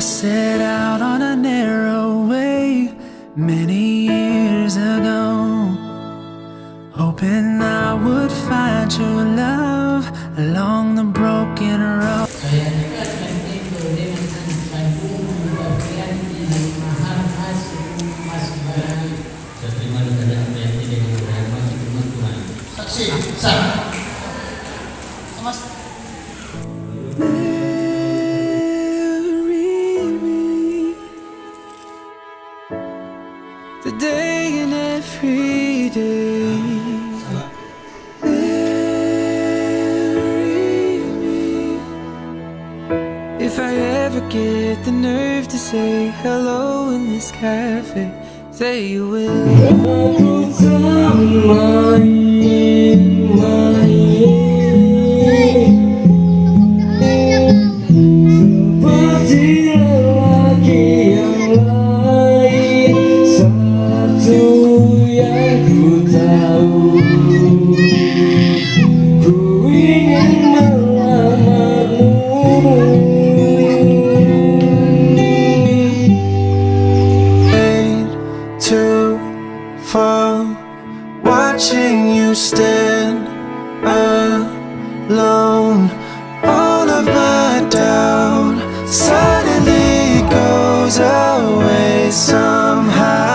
set out on a narrow way many years ago, hoping I would find true love along the broken road. Saya dengan sambung Afrianti mahal Masrizal. Saya terima kepada Afrianti dengan berhormat Tuhan. Saksi sah. Mas. Today and every day, marry me. If I ever get the nerve to say hello in this cafe, say you will. Aku tak seperti lelaki yang lain. Satu yang ku tahu, ku ingin melamarmu. Ain't too far, watching you stand alone. All of my doubt suddenly goes away somehow.